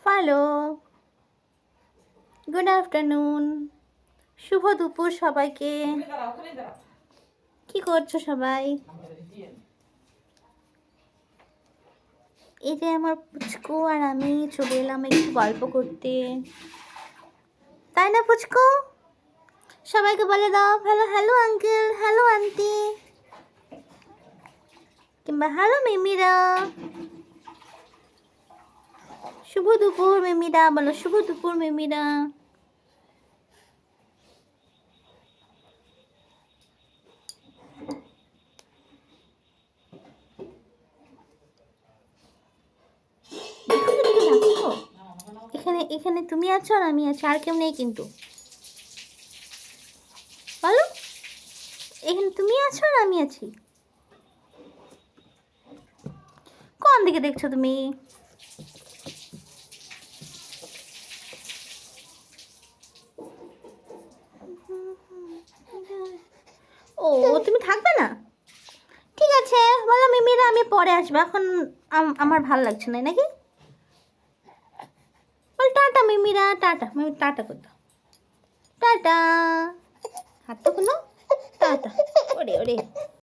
Hello, good afternoon, শুভ দুপুর সবাইকে। কি করছো সবাই? এই যে আমার পুচকু আর আমি চলে এলাম একটু গল্প করতে, তাই না পুচকু? সবাইকে বলে দাও hello hello uncle, hello aunty, কিংবা হ্যালো মিমিরা। শুভ দুপুর মিমিরা, বলো শুভ দুপুর মিমিরা। এখানে এখানে তুমি আছো আর আমি আছি, আর কেউ নেই কিন্তু। বলো, এখানে তুমি আছো আর আমি আছি। কোন দিকে দেখছো তুমি? ও, তুমি থাকবে না? ঠিক আছে, বলো মিমিরা আমি পরে আসবো, এখন আমার ভাল লাগছে না, নাকি? বল টাটা মিমিরা, টাটা মিমি, টাটা করতো, টাটা, হাত তো খুলো, টাটা। ওরে ওরে।